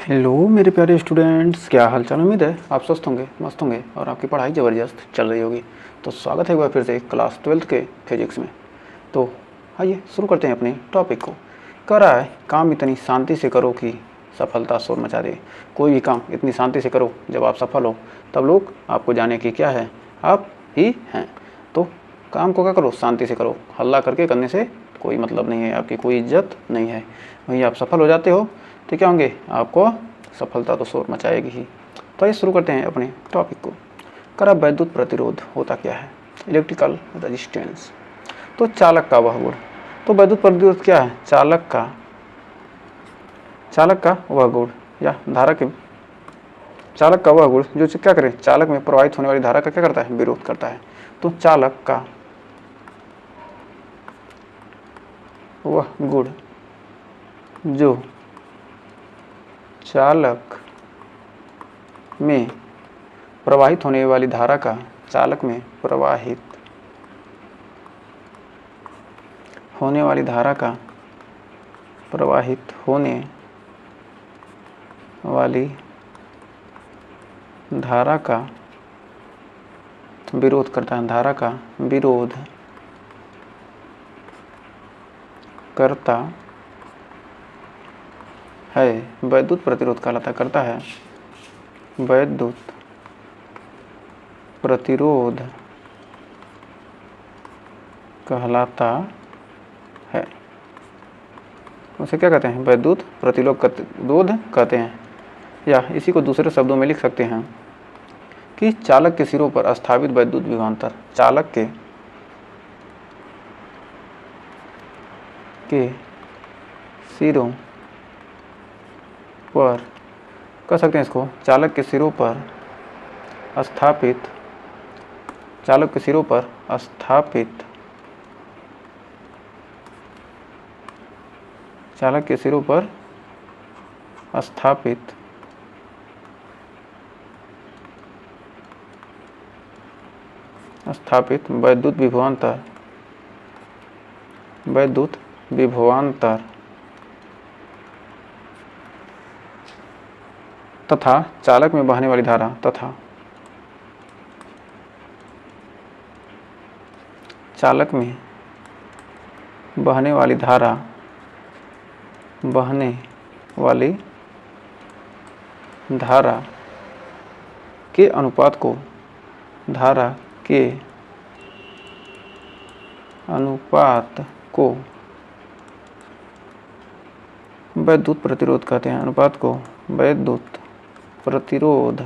Hello मेरे प्यारे students, क्या हाल चाल। उम्मीद है आप स्वस्थ होंगे, मस्त होंगे और आपकी पढ़ाई ज़बरदस्त चल रही होगी। तो स्वागत है एक बार फिर से क्लास 12th के फिजिक्स में। तो आइए शुरू करते हैं अपने टॉपिक को। कह रहा है काम इतनी शांति से करो कि सफलता शोर मचा दे। कोई भी काम इतनी शांति से करो, जब आप सफल हो तब लोग आपको जाने कि क्या है, आप ही हैं। तो काम को क्या करो, शांति से करो। हल्ला करके करने से कोई मतलब नहीं है, आपकी कोई इज्जत नहीं है। वहीं आप सफल हो जाते हो तो क्या होंगे, आपको सफलता तो शोर मचाएगी ही। तो आइए शुरू करते हैं अपने टॉपिक को। करा वैद्युत प्रतिरोध होता क्या है, इलेक्ट्रिकल रेजिस्टेंस। तो चालक का वह गुण। तो वैद्युत प्रतिरोध क्या है, चालक का वह गुण या धारा के चालक का वह गुण जो क्या करे, चालक में प्रवाहित होने वाली धारा का क्या करता है, विरोध करता है। तो चालक का वह गुण जो चालक में प्रवाहित होने वाली धारा का, चालक में प्रवाहित होने वाली धारा का, प्रवाहित होने वाली धारा का विरोध करता है, धारा का विरोध करता है, वैद्युत प्रतिरोध कहलाता करता है, वैद्युत प्रतिरोध कहलाता है। उसे क्या कहते हैं, वैद्युत प्रतिरोध कहते हैं। या इसी को दूसरे शब्दों में लिख सकते हैं कि चालक के सिरों पर स्थापित वैद्युत विभवांतर, चालक के सिरों पर कह सकते हैं इसको, चालक के सिरों पर स्थापित वैद्युत विभवांतर तथा चालक में बहने वाली धारा तथा चालक में बहने वाली धारा के अनुपात को, वैद्युत प्रतिरोध कहते हैं। अनुपात को वैद्युत प्रतिरोध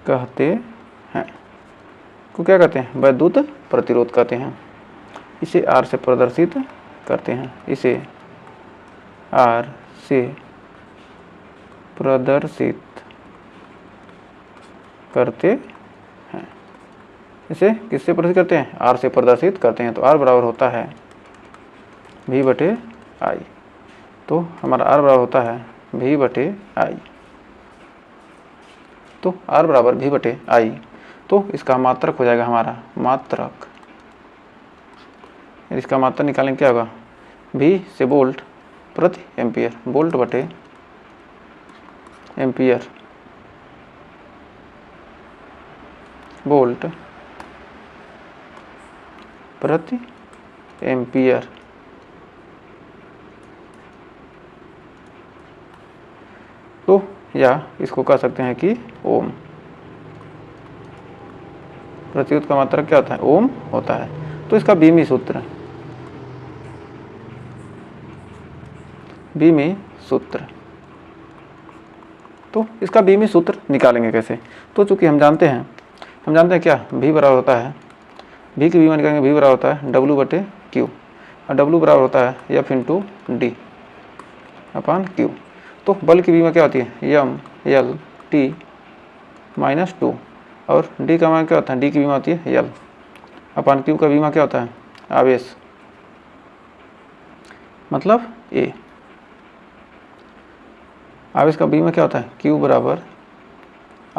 कहते हैं। को क्या कहते हैं, वैद्युत प्रतिरोध कहते हैं। इसे R से प्रदर्शित करते हैं, इसे R से प्रदर्शित करते हैं। इसे किससे प्रदर्शित करते हैं, R से प्रदर्शित करते हैं। तो R बराबर होता है V/I। तो हमारा R बराबर होता है V/I। तो R बराबर V/I। तो इसका मात्रक हो जाएगा हमारा मात्रक। इसका मात्रक निकालेंगे क्या होगा, V से वोल्ट प्रति एम्पियर, वोल्ट/एम्पियर, वोल्ट प्रति एम्पियर। तो या इसको कह सकते हैं कि ओम। प्रतिरोध का मात्रक क्या होता है, ओम होता है। तो इसका बीमी सूत्र, तो इसका बीमी सूत्र निकालेंगे कैसे। तो चूंकि हम जानते हैं क्या, V बराबर होता है, V की बीमा निकालेंगे, V बराबर होता है W/Q और W बराबर होता है F × D/Q। तो बल की बीमा क्या होती है, M/L/T-2 और D का मान क्या होता है, D की बीमा होती है L/Q का बीमा क्या होता है, आवेश मतलब A। आवेश का बीमा क्या होता है, Q बराबर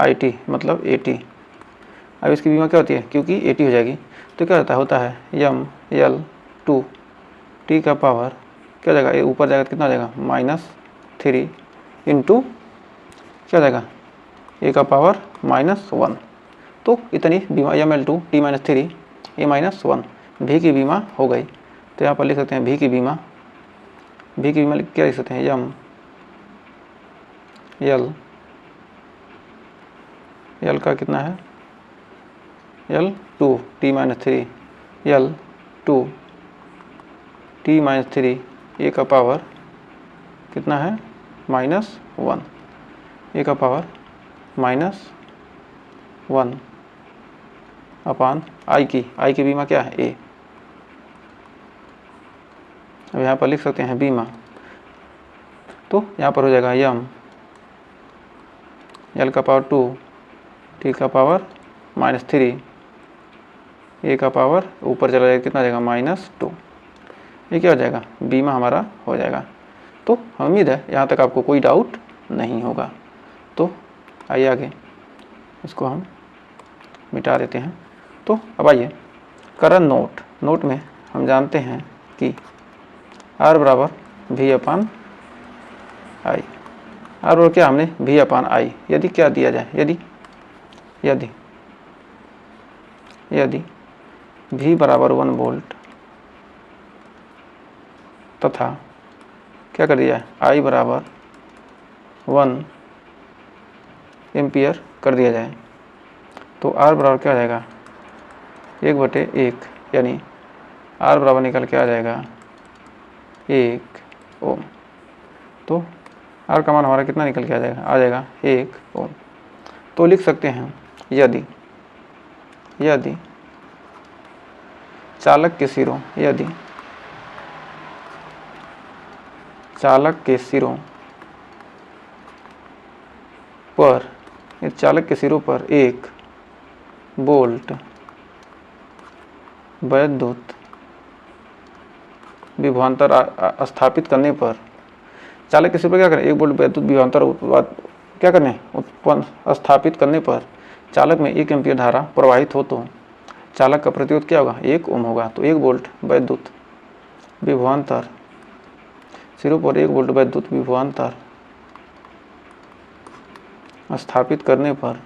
IT मतलब AT। अब इसकी बीमा क्या होती है, क्योंकि 80 हो जाएगी तो क्या होता है M L 2 T का पावर क्या हो जाएगा, ए ऊपर जाएगा तो कितना हो जाएगा -3 इंटू क्या हो जाएगा ए का पावर -1। तो इतनी बीमा ml2 t-3 a -1 भी की बीमा हो गई। तो यहाँ पर लिख सकते हैं भी की बीमा क्या लिख सकते हैं m l का कितना है l2 t-3 l2 t-3 a का पावर कितना है -1 a का पावर -1 अपान आई की बीमा क्या है a। अब यहाँ पर लिख सकते हैं बीमा, तो यहाँ पर हो जाएगा m l का पावर 2 t का पावर -3 a का पावर ऊपर चला जाएगा कितना जाएगा -2। ये क्या हो जाएगा बीमा हमारा हो जाएगा। तो उम्मीद है यहाँ तक आपको कोई डाउट नहीं होगा। तो आइए आगे इसको हम मिटा देते हैं। तो अब आइए करंट नोट में हम जानते हैं कि R बराबर V अपान आई। R बराबर क्या हमने V अपान आई, यदि क्या दिया जाए यदि V बराबर 1 वोल्ट तथा क्या कर दिया है I बराबर 1 एम्पियर कर दिया जाए, तो R बराबर क्या आ जाएगा 1/1 यानी R बराबर निकल के आ जाएगा 1 ओम। तो R का मान हमारा कितना निकल के आ जाएगा 1 ओम। तो लिख सकते हैं यदि चालक के सिरों पर 1 वोल्ट विद्युत विभवांतर स्थापित करने पर, चालक के सिर पर क्या करें 1 वोल्ट विद्युत विभवांतर क्या करने उत्पन्न स्थापित करने पर चालक में 1 एम्पीयर धारा प्रवाहित हो तो चालक का प्रतिरोध क्या होगा 1 ओम होगा। तो 1 वोल्ट विद्युत विभवांतर सिरों पर 1 वोल्ट विद्युत विभवांतर स्थापित करने पर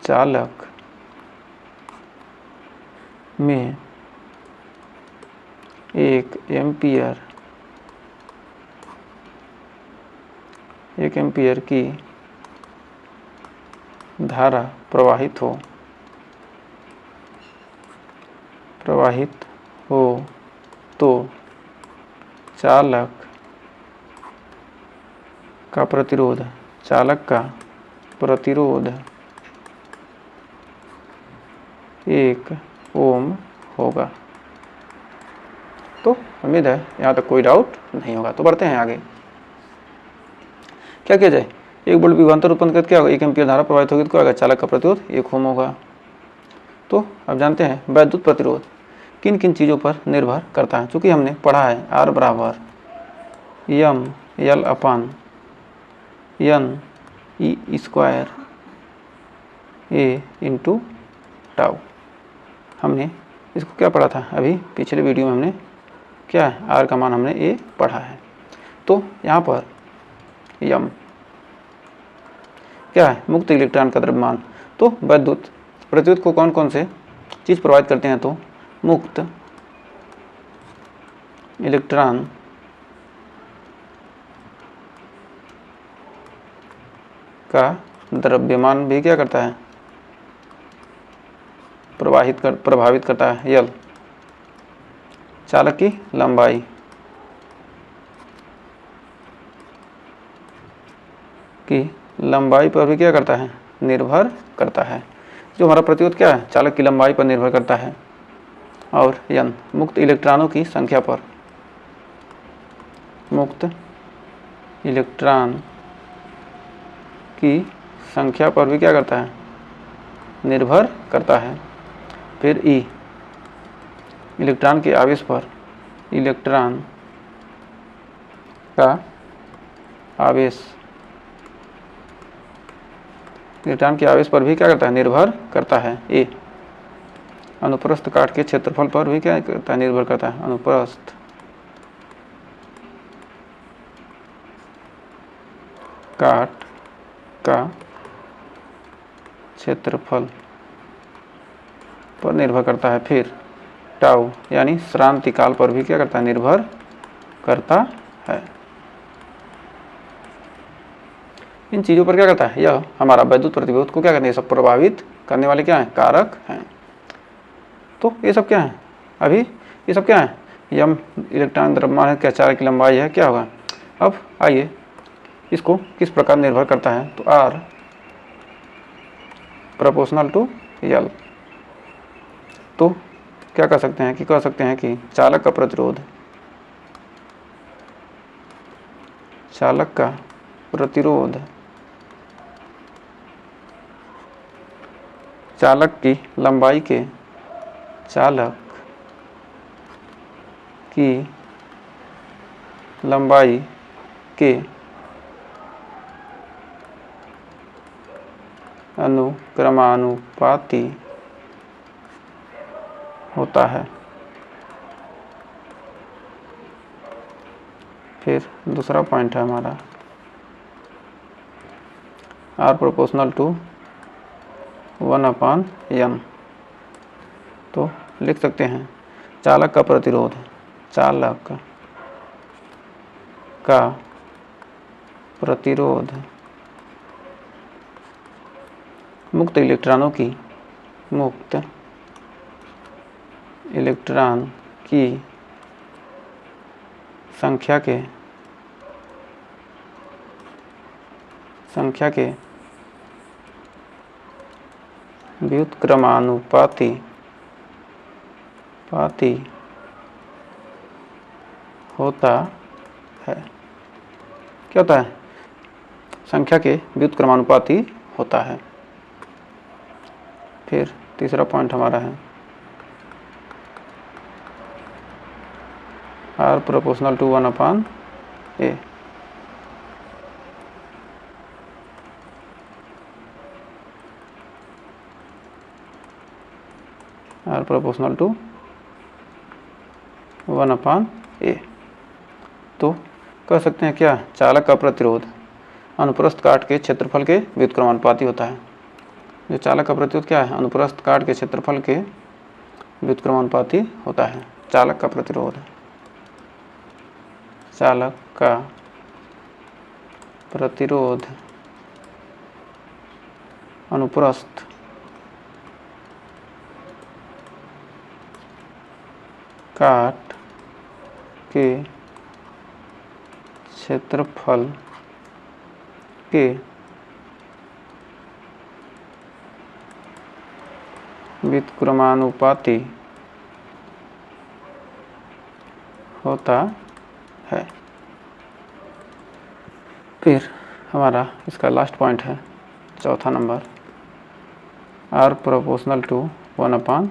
चालक में 1 एम्पीयर की धारा प्रवाहित हो तो चालक का प्रतिरोध 1 ओम होगा। तो उम्मीद है यहाँ तक कोई डाउट नहीं होगा। तो बढ़ते हैं आगे। क्या किया जाए 1 वोल्ट विभवांतर उत्पन्न करके क्या होगा 1 एम्पीयर धारा प्रवाहित होगी तो क्या होगा चालक का प्रतिरोध 1 ओम होगा। तो अब जानते हैं विद्युत प्रतिरोध किन किन चीज़ों पर निर्भर करता है। चूँकि हमने पढ़ा है R बराबर m l upon n e square a into tau. हमने इसको क्या पढ़ा था अभी पिछले वीडियो में, हमने क्या है R का मान हमने a पढ़ा है। तो यहाँ पर m क्या है मुक्त इलेक्ट्रॉन का द्रव्यमान। तो विद्युत प्रतिरोध को कौन कौन से चीज़ प्रभावित करते हैं, तो मुक्त इलेक्ट्रॉन का द्रव्यमान भी क्या करता है प्रभावित करता है। यल चालक की लंबाई पर भी क्या करता है निर्भर करता है। जो हमारा प्रतिरोध क्या है चालक की लंबाई पर निर्भर करता है। और यन मुक्त इलेक्ट्रॉनों की संख्या पर, मुक्त इलेक्ट्रॉन की संख्या पर भी क्या करता है निर्भर करता है। फिर ई इलेक्ट्रॉन के आवेश पर, इलेक्ट्रॉन का आवेश इलेक्ट्रॉन के आवेश पर भी क्या करता है, निर्भर करता है। ए, अनुप्रस्थ काट के क्षेत्रफल पर भी क्या करता है, निर्भर करता है। अनुप्रस्थ काट का क्षेत्रफल पर निर्भर करता है। फिर टाउ यानी श्रांति काल पर भी क्या करता है, निर्भर करता है। इन चीज़ों पर क्या करता है, यह हमारा वैद्युत प्रतिरोध को क्या करने, ये सब प्रभावित करने वाले क्या हैं, कारक हैं। तो ये सब क्या है, अभी ये सब क्या है, यम इलेक्ट्रॉन द्रव्यमान के चालक की लंबाई है, क्या होगा। अब आइए इसको किस प्रकार निर्भर करता है, तो आर प्रोपोर्शनल टू यल। तो क्या कह सकते हैं कि चालक का प्रतिरोध, चालक की लंबाई के अनुक्रमानुपाती होता है। फिर दूसरा पॉइंट है हमारा आर प्रोपोर्शनल टू 1/n। तो लिख सकते हैं चालक का प्रतिरोध मुक्त इलेक्ट्रॉन की संख्या के व्युत्क्रमानुपाती होता है। क्या होता है, संख्या के व्युत्क्रमानुपाती होता है। फिर तीसरा पॉइंट हमारा है R proportional to 1/a। R proportional to 1/a। तो कह सकते हैं क्या, चालक का प्रतिरोध अनुप्रस्थ काट के क्षेत्रफल के व्युत्क्रमानुपाती होता है। जो चालक का प्रतिरोध क्या है, अनुप्रस्थ काट के क्षेत्रफल के व्युत्क्रमानुपाती होता है। चालक का प्रतिरोध अनुप्रस्थ काट के क्षेत्रफल के व्युत्क्रमानुपाती होता है। फिर हमारा इसका लास्ट पॉइंट है चौथा नंबर, आर प्रोपोर्शनल टू 1/τ।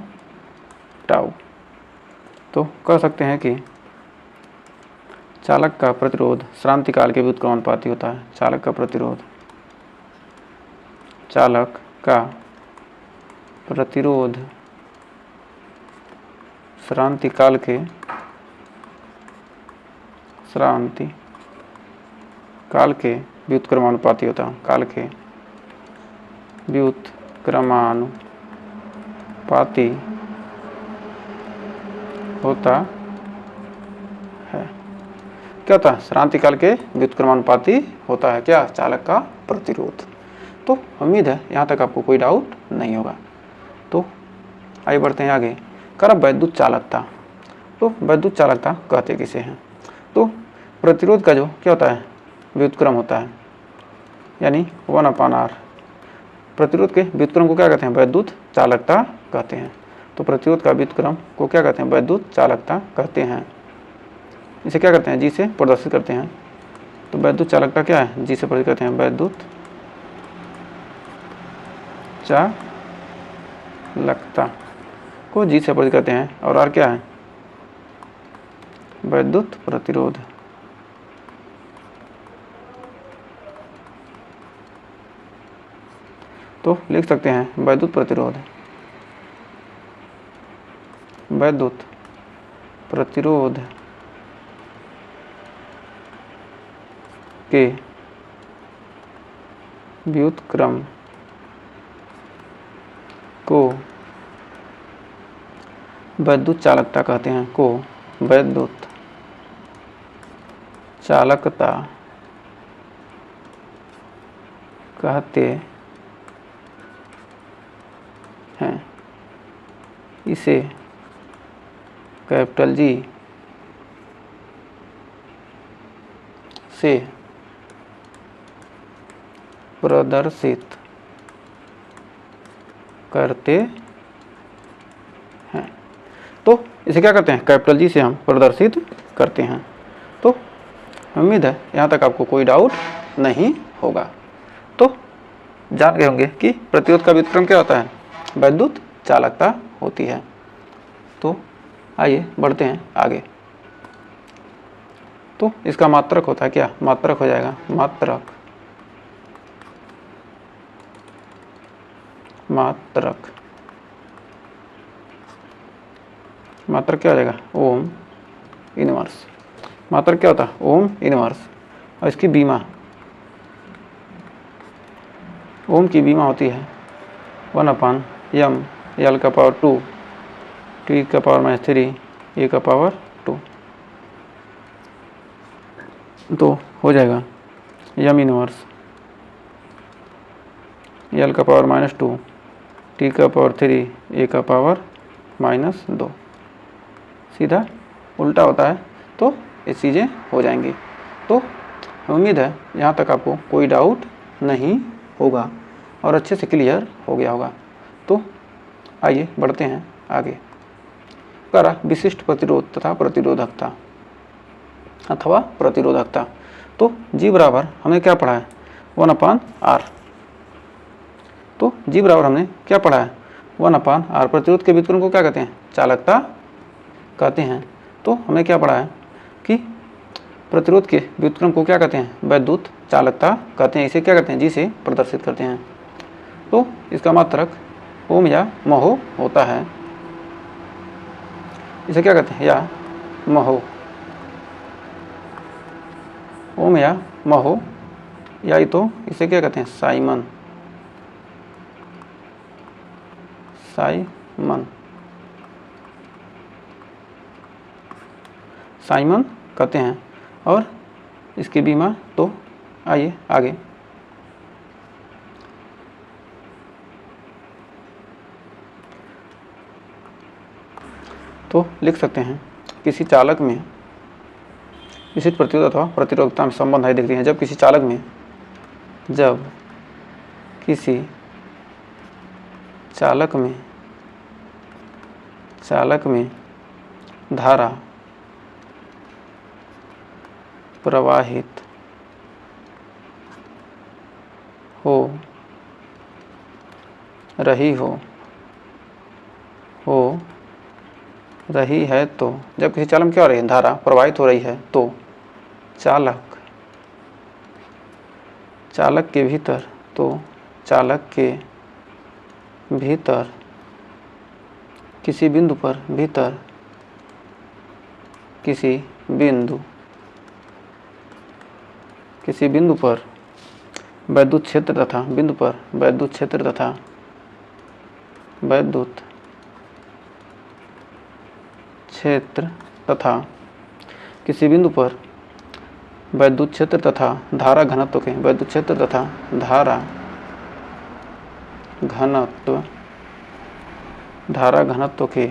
तो कह सकते हैं कि चालक का प्रतिरोध श्रांति काल के व्युत्क्रमानुपाती होता है। चालक का प्रतिरोध श्रांति काल के व्युत्क्रमानुपाती होता है। काल के व्युत्क्रमानुपाती होता है। क्या होता है, श्रांति काल के व्युत्क्रमानुपाती होता है क्या, चालक का प्रतिरोध। तो उम्मीद है यहाँ तक आपको कोई डाउट नहीं होगा। तो आइए बढ़ते हैं आगे। कर वैद्युत चालकता। तो वैद्युत चालकता कहते किसे हैं, तो प्रतिरोध का जो क्या होता है, व्युत्क्रम होता है, यानी 1/r। प्रतिरोध के व्युत्क्रम को क्या कहते हैं, वैद्युत चालकता कहते हैं। तो प्रतिरोध का व्युत्क्रम को क्या कहते हैं, वैद्युत चालकता कहते हैं। इसे क्या करते हैं, जी से प्रदर्शित करते हैं। तो वैद्युत चालकता क्या है, जी से प्रदर्शित करते हैं। वैद्युत चालकता को जी से प्रदर्शित करते हैं। और आर क्या है, वैद्युत प्रतिरोध। तो लिख सकते हैं वैद्युत प्रतिरोध, वैद्युत प्रतिरोध के व्युत्क्रम को वैद्युत चालकता कहते हैं, को वैद्युत चालकता कहते हैं। इसे कैपिटल जी से प्रदर्शित करते हैं। तो इसे क्या करते हैं, कैपिटल जी से हम प्रदर्शित करते हैं। तो उम्मीद है यहाँ तक आपको कोई डाउट नहीं होगा। तो जान गए होंगे कि प्रतिरोध का व्युत्क्रम क्या होता है, वैद्युत चालकता होती है। तो आइए बढ़ते हैं आगे। तो इसका मात्रक होता है क्या, मात्रक हो जाएगा मात्रक, मात्रक मात्रक क्या हो जाएगा, ओम इनवर्स। मात्रक क्या होता है, ओम इनवर्स। और इसकी बीमा, ओम की बीमा होती है 1/m L का पावर 2 T का पावर -3 A का पावर 2। तो हो जाएगा m इनवर्स L का पावर -2 T का पावर 3 A का पावर -2। सीधा उल्टा होता है, तो ये चीज़ें हो जाएंगी। तो उम्मीद है यहाँ तक आपको कोई डाउट नहीं होगा और अच्छे से क्लियर हो गया होगा। तो आइए बढ़ते हैं आगे। करा विशिष्ट प्रतिरोध तथा प्रतिरोधकता अथवा प्रतिरोधकता। तो G बराबर हमने क्या पढ़ा है, 1/R। तो G बराबर हमने क्या पढ़ा है, 1/R। प्रतिरोध के व्युत्क्रम को क्या कहते हैं, चालकता कहते हैं। तो हमने क्या पढ़ा है कि प्रतिरोध के व्युत्क्रम को क्या कहते हैं, वैद्युत चालकता कहते हैं। इसे क्या कहते हैं, जी से प्रदर्शित करते हैं। तो इसका मात्रक ओम या महो होता है। इसे क्या कहते हैं, या महो, ओम या महो, या तो इसे क्या कहते हैं, साइमन, साइमन, साइमन कहते हैं। और इसकी बीमा, तो आइए आगे। तो लिख सकते हैं किसी चालक में विशिष्ट प्रतिरोध अथवा प्रतिरोधकता में संबंध है। देखते हैं जब किसी चालक में, जब किसी चालक में धारा प्रवाहित हो रही है, तो जब किसी चालक में क्या हो रही है, धारा प्रवाहित हो रही है, तो चालक के भीतर, तो चालक के भीतर किसी बिंदु पर, भीतर किसी बिंदु पर वैद्युत क्षेत्र तथा, बिंदु पर वैद्युत क्षेत्र तथा वैद्युत क्षेत्र तथा किसी बिंदु पर वैद्युत क्षेत्र तथा धारा घनत्व के, वैद्युत क्षेत्र तथा धारा घनत्व के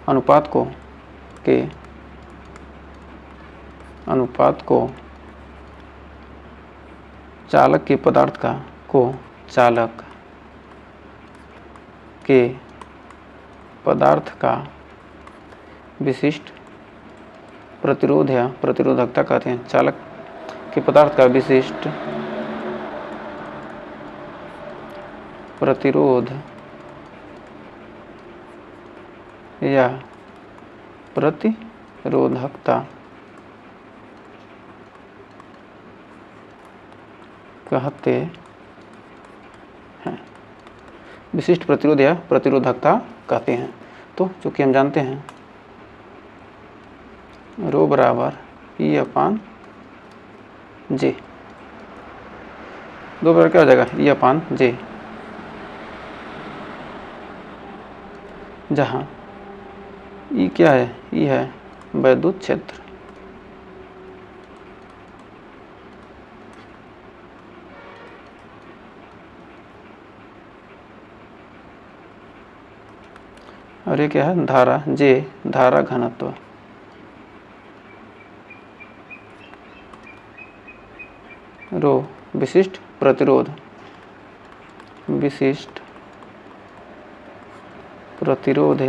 अनुपात को चालक के पदार्थ का, को चालक के पदार्थ का विशिष्ट प्रतिरोध या प्रतिरोधकता कहते हैं। चालक के पदार्थ का विशिष्ट प्रतिरोध या प्रतिरोधकता कहते हैं, विशिष्ट प्रतिरोध या प्रतिरोधकता कहते हैं। तो चूँकि हम जानते हैं रो बराबर ई अपान जे, दो बराबर क्या हो जाएगा ई अपान जे, जहाँ ई क्या है, ई है वैद्युत क्षेत्र, और ये क्या है धारा, जे धारा घनत्व, रो विशिष्ट प्रतिरोध, विशिष्ट प्रतिरोध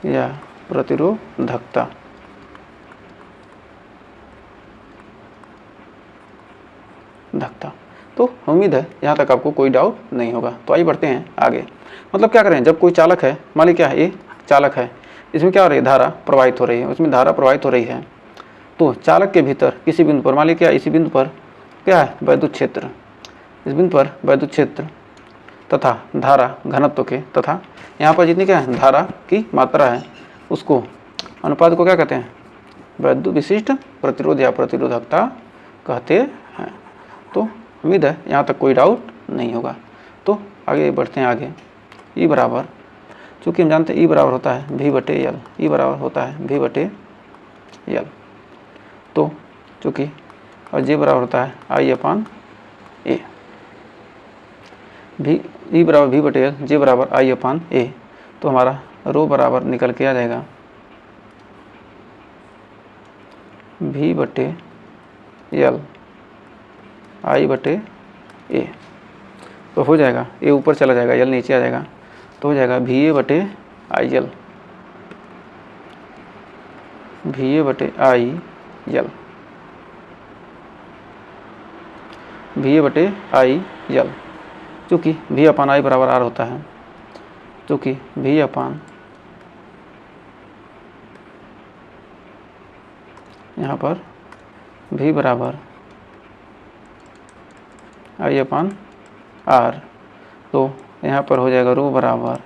या प्रतिरोधकता। तो उम्मीद है यहाँ तक आपको कोई डाउट नहीं होगा। तो आइए बढ़ते हैं आगे। मतलब क्या करें, जब कोई चालक है, मान लीजिए क्या है, ये चालक है, इसमें क्या हो रही है, धारा प्रवाहित हो रही है, उसमें धारा प्रवाहित हो रही है। तो चालक के भीतर किसी बिंदु पर, मान लीजिए क्या इसी बिंदु पर क्या है वैद्युत क्षेत्र, इस बिंदु पर वैद्युत क्षेत्र तथा धारा घनत्व के, तथा यहाँ पर जितनी क्या है धारा की मात्रा है, उसको अनुपात को क्या कहते हैं, वैद्युत विशिष्ट प्रतिरोध या प्रतिरोधकता कहते हैं। तो उम्मीद है यहाँ तक कोई डाउट नहीं होगा। तो आगे बढ़ते हैं आगे। ई बराबर, चूँकि हम जानते हैं ई बराबर होता है V बटे एल, ई बराबर होता है V बटे एल। तो चूँकि और जे बराबर होता है आई अपान ए, भी ई बराबर V बटे एल, जे बराबर आई अपान ए। तो हमारा रो बराबर निकल के आ जाएगा V बटे एल आई बटे ए। तो हो जाएगा ए ऊपर चला जाएगा, एल नीचे आ जाएगा, तो हो जाएगा भी ए बटे आई एल, भी ए बटे आई एल, भी ए बटे आई एल। चूँकि भी अपान आई बराबर आर होता है, चूँकि भी अपान यहाँ पर भी बराबर आई अपान आर, तो यहाँ पर हो जाएगा रो बराबर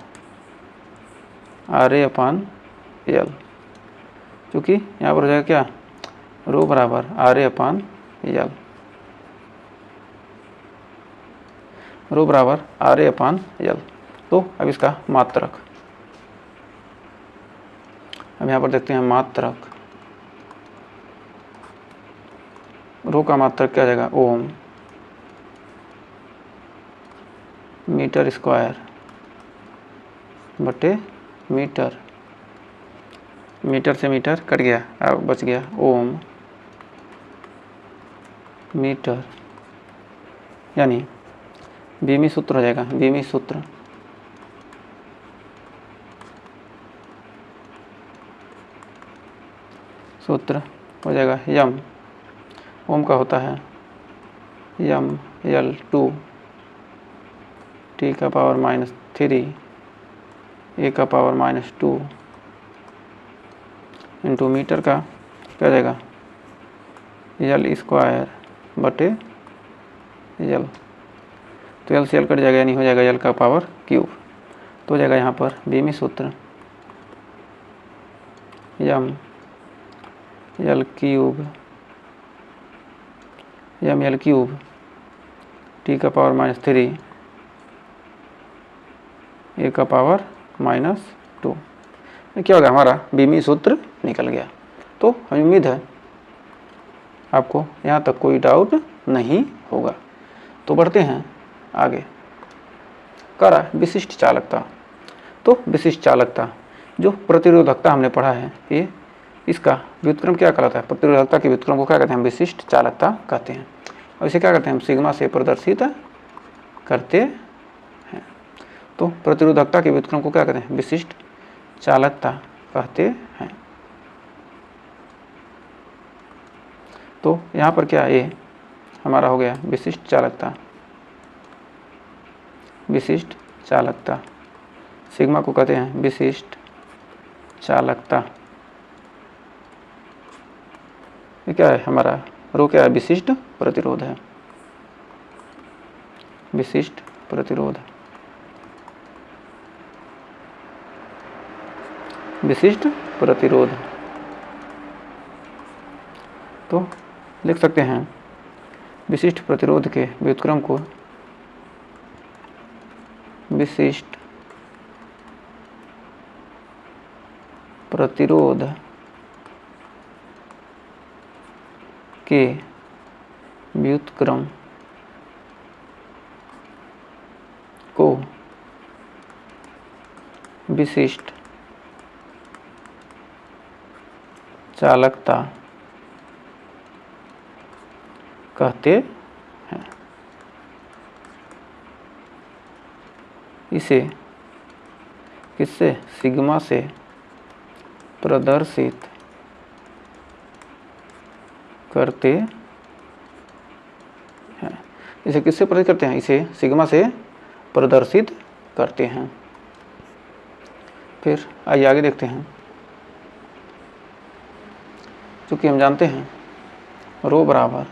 आर ए अपान एल। क्योंकि यहाँ पर हो जाएगा क्या, रो बराबर आर ए अपान एल, रो बराबर आर ए अपान एल। तो अब इसका मात्रक, अब यहाँ पर देखते हैं मात्रक, रो का मात्रक क्या आ जाएगा ओम मीटर स्क्वायर बटे मीटर, मीटर से मीटर कट गया, अब बच गया ओम मीटर, यानी बीमी सूत्र हो जाएगा, बीमी सूत्र हो जाएगा यम, ओम का होता है यम एल 2 टी का पावर -3 ए का पावर -2 इंटू मीटर का क्या जाएगा एल स्क्वायर बटे एल। तो एल से एल कट जाएगा, यानी हो जाएगा एल का पावर क्यूब। तो हो जाएगा यहाँ पर बीमी सूत्र M L cube, M L cube T का पावर -3 ए का पावर -2। क्या होगा, हमारा बीमी सूत्र निकल गया। तो हमें उम्मीद है आपको यहाँ तक कोई डाउट नहीं होगा। तो बढ़ते हैं आगे। करा विशिष्ट चालकता। तो विशिष्ट चालकता जो प्रतिरोधकता हमने पढ़ा है, ये इसका व्युत्क्रम क्या कहलाता है, प्रतिरोधकता के व्युत्क्रम को क्या कहते हैं, विशिष्ट चालकता कहते हैं। और इसे क्या कहते हैं, हम सिग्मा से प्रदर्शित करते हैं। तो प्रतिरोधकता के व्युत्क्रम को क्या कहते हैं, विशिष्ट चालकता कहते हैं। तो यहाँ पर क्या ये हमारा हो गया विशिष्ट चालकता, विशिष्ट चालकता, सिग्मा को कहते हैं विशिष्ट चालकता। ये क्या है, हमारा रो क्या है? विशिष्ट प्रतिरोध है, विशिष्ट प्रतिरोध, विशिष्ट प्रतिरोध। तो लिख सकते हैं विशिष्ट प्रतिरोध के व्युत्क्रम को विशिष्ट प्रतिरोध के व्युत्क्रम को विशिष्ट चालकता कहते हैं। इसे किससे? सिग्मा से प्रदर्शित करते हैं। इसे किससे प्रदर्शित करते हैं? इसे सिग्मा से प्रदर्शित करते हैं। फिर आइए आगे देखते हैं। चूँकि हम जानते हैं रो बराबर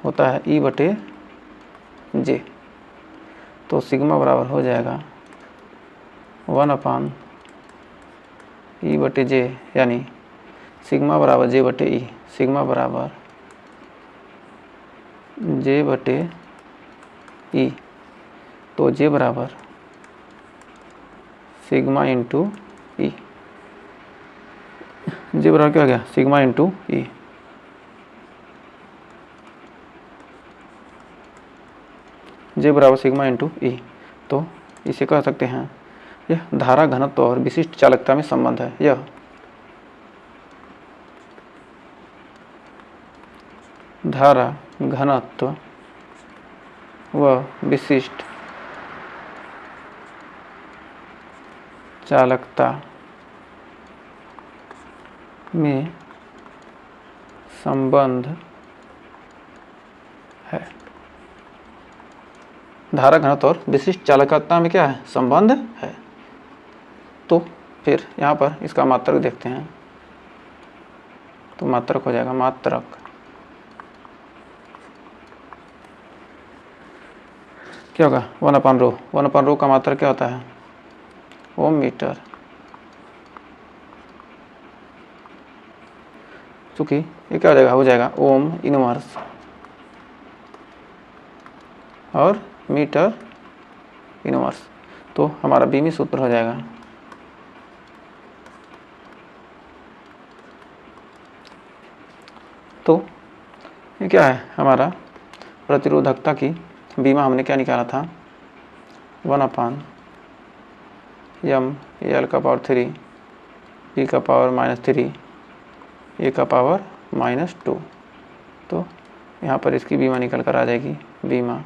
होता है ई बटे जे, तो सिग्मा बराबर हो जाएगा 1 ई बटे जे, यानी सिग्मा बराबर जे बटे ई, सिग्मा बराबर जे बटे ई, तो जे बराबर सिग्मा इंटू ई, जे बराबर क्या हो गया? सिग्मा इंटू ई। जे बराबर सिग्मा इंटू ई, तो इसे कह सकते हैं यह धारा घनत्व और विशिष्ट चालकता में संबंध है। यह धारा घनत्व व विशिष्ट चालकता में संबंध है। धारा घनत्व और विशिष्ट चालकता में क्या है? संबंध है। तो फिर यहाँ पर इसका मात्रक देखते हैं, तो मात्रक हो जाएगा, मात्रक क्या होगा? 1/ρ। 1/ρ का मात्रक क्या होता है? ओम मीटर। चूँकि ये क्या हो जाएगा? हो जाएगा ओम इनवर्स और मीटर इनवर्स, तो हमारा बीमी सूत्र हो जाएगा तो ये क्या है? हमारा प्रतिरोधकता की बीमा हमने क्या निकाला था? 1/m L का पावर 3 E का पावर -3 A का पावर -2। तो यहाँ पर इसकी बीमा निकल कर आ जाएगी, बीमा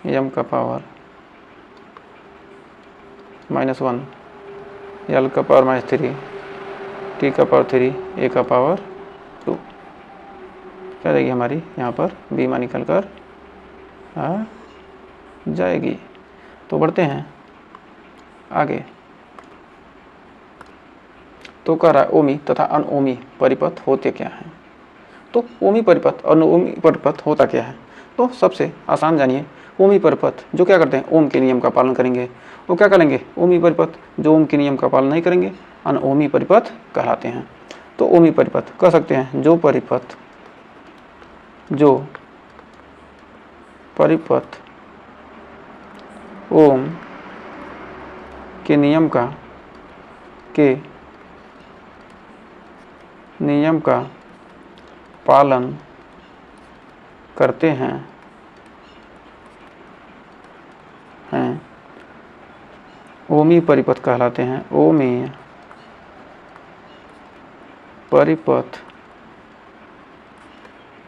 m का पावर -1 L का पावर -3 T का पावर 3 A का पावर 2 क्या जाएगी हमारी? यहाँ पर बीमा निकल कर आ जाएगी। तो बढ़ते हैं आगे। तो कह रहा है ओमी तथा अनओमी परिपथ होते क्या हैं? तो ओमी परिपथ और अनओमी परिपथ होता क्या है? तो सबसे आसान जानिए, ओमी परिपथ जो क्या करते हैं? ओम के नियम का पालन करेंगे, वो क्या करेंगे? ओमी परिपथ जो ओम के नियम का पालन नहीं करेंगे अनओमी परिपथ कहलाते हैं। तो ओमी परिपथ कह सकते हैं जो परिपथ ओम के नियम का पालन करते हैं ओमी परिपथ कहलाते हैं। ओमी परिपथ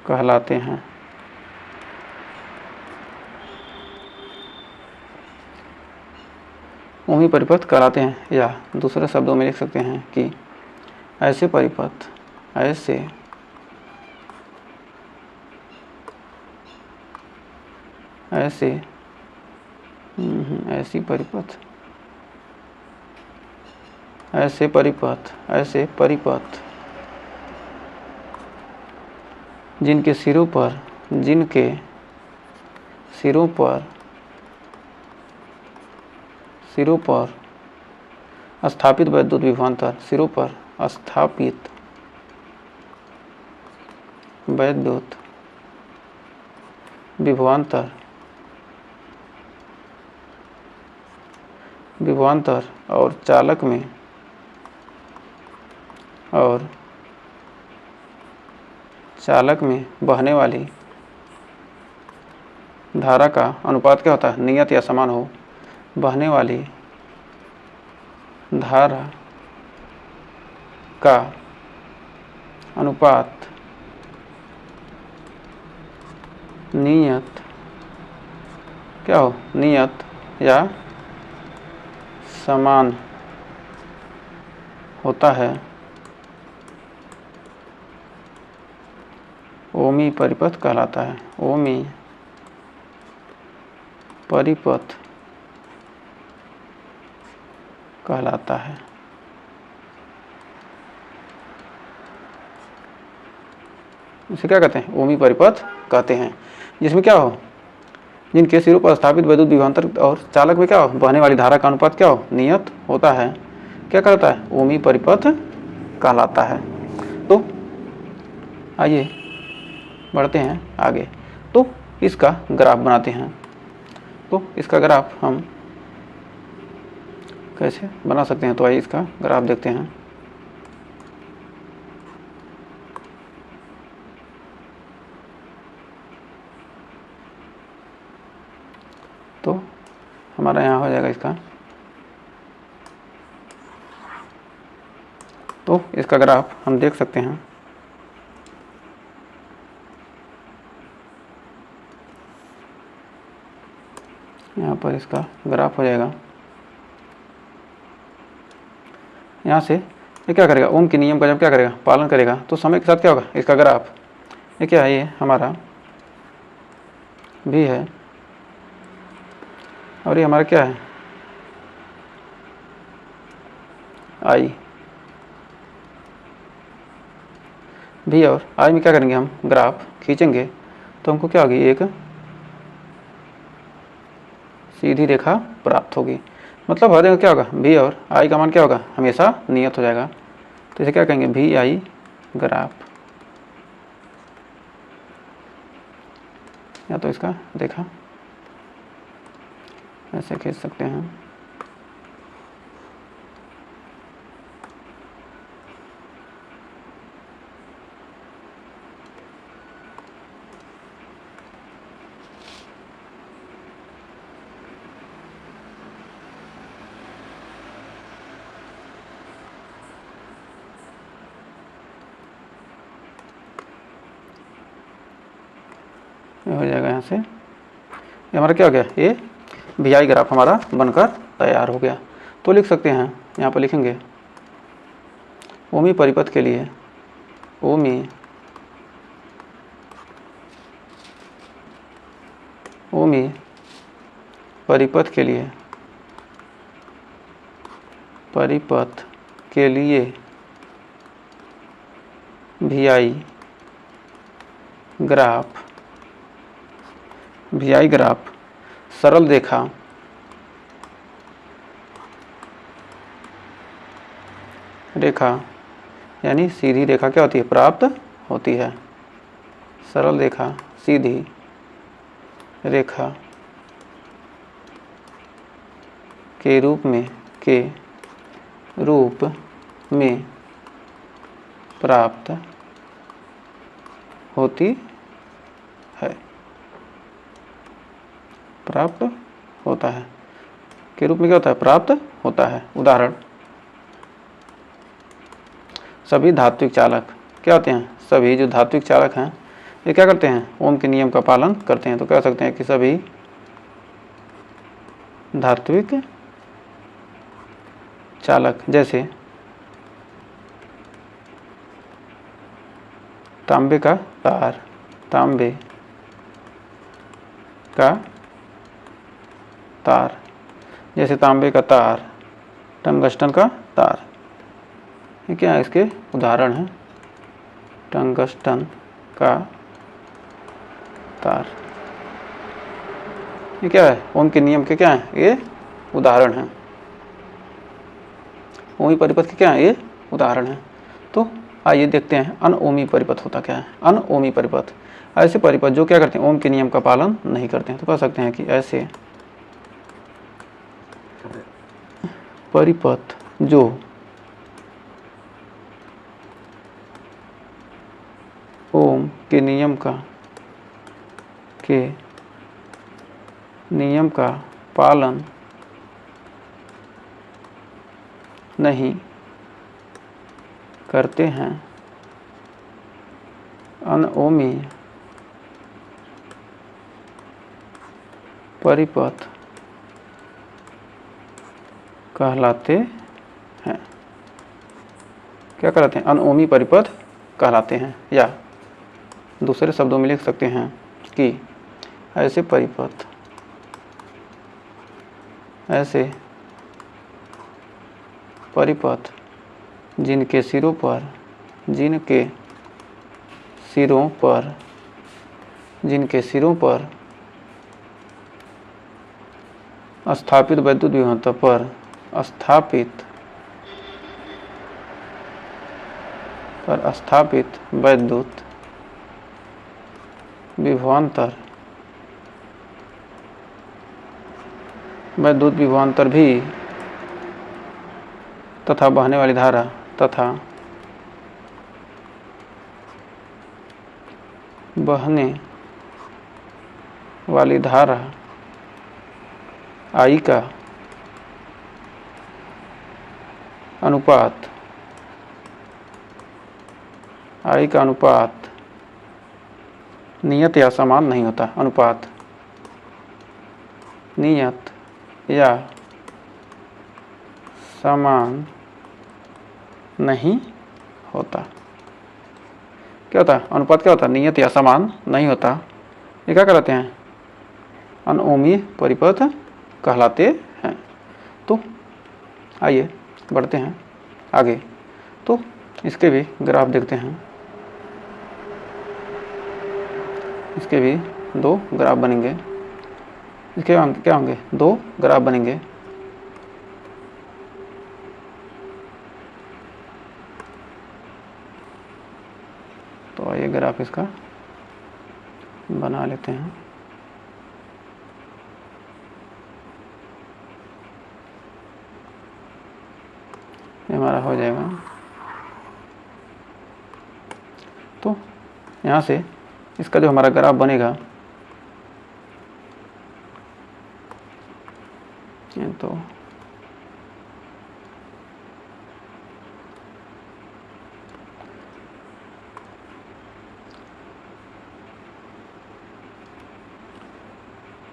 कहलाते हैं। ओमी परिपथ कहलाते हैं, या दूसरे शब्दों में लिख सकते हैं कि ऐसे परिपथ ऐसी परिपथ ऐसे परिपथ जिनके सिरों पर स्थापित वैद्युत विभवांतर, सिरों पर स्थापित वैद्युत विभवांतर और चालक में बहने वाली धारा का अनुपात क्या होता है, नियत या समान हो। बहने वाली धारा का अनुपात नियत क्या हो, नियत या समान होता है, ओमी परिपथ कहलाता है। ओमी परिपथ कहलाता है। इसे क्या कहते हैं, ओमी परिपथ कहते हैं। जिसमें क्या हो, जिनके सिरों पर स्थापित वैद्युत विभवांतर और चालक में क्या हो, बहने वाली धारा का अनुपात क्या हो, नियत होता है। क्या कहलाता है, ओमी परिपथ कहलाता है। तो आइए बढ़ते हैं आगे। तो इसका ग्राफ बनाते हैं। तो इसका ग्राफ हम कैसे बना सकते हैं, तो आइए इसका ग्राफ देखते हैं। तो हमारा यहाँ हो जाएगा इसका, तो इसका ग्राफ हम देख सकते हैं। यहाँ पर इसका ग्राफ हो जाएगा। यहाँ से ये क्या करेगा, ओम के नियम का जब क्या करेगा, पालन करेगा, तो समय के साथ क्या होगा, इसका ग्राफ ये क्या है, ये हमारा भी है और ये हमारा क्या है, आई। भी और आई में क्या करेंगे, हम ग्राफ खींचेंगे तो हमको क्या होगी, एक सीधी रेखा प्राप्त होगी। मतलब हर जगह क्या होगा, भी और आई का मान क्या होगा, हमेशा नियत हो जाएगा। तो इसे क्या कहेंगे, भी आई ग्राफ, या तो इसका देखा ऐसे खींच सकते हैं। ये हो जाएगा, यहाँ से ये हमारा क्या हो गया, ये भी आई ग्राफ हमारा बनकर तैयार हो गया। तो लिख सकते हैं, यहाँ पर लिखेंगे ओमी परिपथ के लिए, ओमी परिपथ के लिए, भी आई ग्राफ सरल रेखा यानी सीधी रेखा क्या होती है, प्राप्त होती है। सरल रेखा, सीधी रेखा के रूप में प्राप्त होती है, प्राप्त होता है, के रूप में क्या होता है, प्राप्त होता है। उदाहरण, सभी धात्विक चालक क्या होते हैं, सभी जो धात्विक चालक हैं ये क्या करते हैं, ओम के नियम का पालन करते हैं। तो कह सकते हैं कि सभी धात्विक चालक, जैसे तांबे का तार, जैसे तांबे का तार, टंगस्टन का तार, ये क्या है, इसके उदाहरण हैं। टंगस्टन का तार, ये क्या है, ओम के नियम के क्या है, ये उदाहरण हैं। ओमी परिपथ के क्या है, ये उदाहरण हैं। तो आइए देखते हैं अनओमी परिपथ होता क्या है। अनओमी परिपथ ऐसे परिपथ जो क्या करते हैं, ओम के नियम का पालन नहीं करते हैं। तो कह सकते हैं कि ऐसे परिपथ जो ओम के नियम का पालन नहीं करते हैं, अनओमी परिपथ कहलाते हैं। क्या कहलाते हैं, अनओमी परिपथ कहलाते हैं। या दूसरे शब्दों में लिख सकते हैं कि ऐसे परिपथ, ऐसे परिपथ जिनके सिरों पर स्थापित वैद्युत विभवांतर पर स्थापित वैद्युत विभवांतर भी तथा बहने वाली धारा I का अनुपात नियत या समान नहीं होता। अनुपात नियत या समान नहीं होता। क्या होता है, अनुपात क्या होता है, नियत या समान नहीं होता। ये क्या कहलाते हैं, अनओमी परिपथ कहलाते हैं। तो आइए बढ़ते हैं आगे। तो इसके भी ग्राफ देखते हैं। इसके भी दो ग्राफ बनेंगे। इसके क्या होंगे, दो ग्राफ बनेंगे। तो आइए ग्राफ इसका बना लेते हैं। ये हमारा हो जाएगा। तो यहाँ से इसका जो हमारा ग्राफ बनेगा, ये तो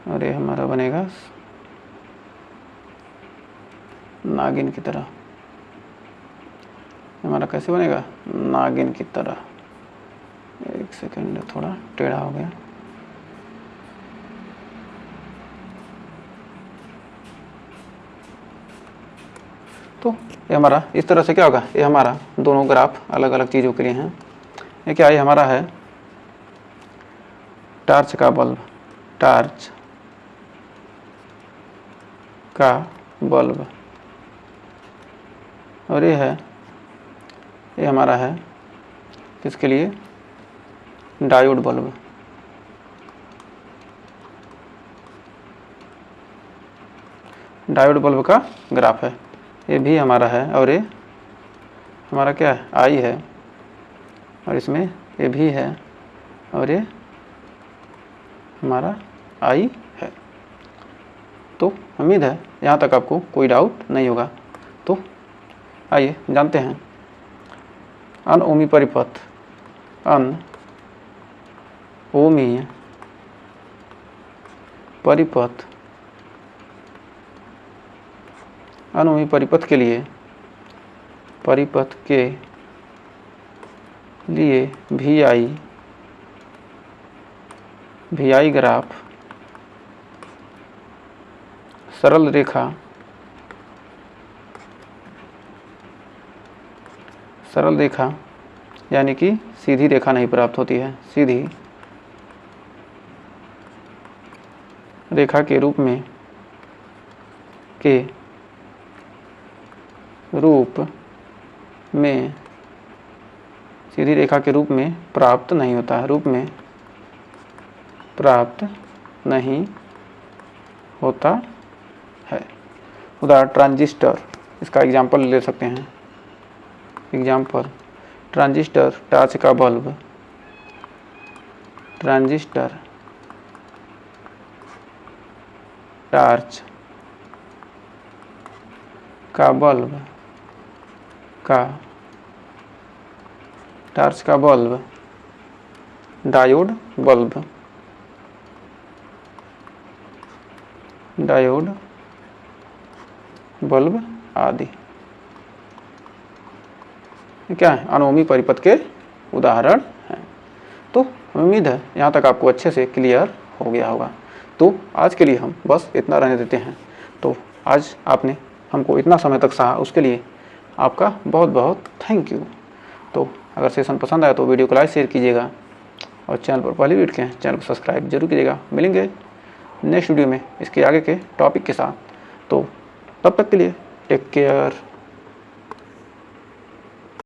और ये हमारा बनेगा नागिन की तरह। हमारा कैसे बनेगा, नागिन की तरह। एक सेकंड, थोड़ा टेढ़ा हो गया। तो ये हमारा इस तरह से क्या होगा, ये हमारा दोनों ग्राफ अलग अलग चीज़ों के लिए हैं। ये क्या है, हमारा है टार्च का बल्ब, और ये हमारा है किसके लिए, डायोड बल्ब। डायोड बल्ब का ग्राफ है, ये भी हमारा है। और ये हमारा क्या है, आई है, और इसमें ये भी है, और ये हमारा आई है। तो उम्मीद है यहाँ तक आपको कोई डाउट नहीं होगा। तो आइए जानते हैं अनओमी परिपथ। अनओमी परिपथ, अनओमी परिपथ के लिए VI ग्राफ सरल रेखा सरल रेखा यानी कि सीधी रेखा नहीं प्राप्त होती है, सीधी रेखा के रूप में सीधी रेखा के रूप में प्राप्त नहीं होता है, रूप में प्राप्त नहीं होता है। उदाहरण ट्रांजिस्टर, इसका एग्जाम्पल ले सकते हैं। एग्जाम्पल ट्रांजिस्टर, टॉर्च का बल्ब, ट्रांजिस्टर टॉर्च का बल्ब टॉर्च का bulb, diode bulb, diode bulb आदि क्या है, अनोमी परिपथ के उदाहरण हैं। तो उम्मीद है यहाँ तक आपको अच्छे से क्लियर हो गया होगा। तो आज के लिए हम बस इतना रहने देते हैं। तो आज आपने हमको इतना समय तक सहा, उसके लिए आपका बहुत बहुत थैंक यू। तो अगर सेशन पसंद आया तो वीडियो को लाइक शेयर कीजिएगा और चैनल पर पहली वीडियो के चैनल को सब्सक्राइब जरूर कीजिएगा। मिलेंगे नेक्स्ट वीडियो में इसके आगे के टॉपिक के साथ। तो तब तक के लिए टेक केयर।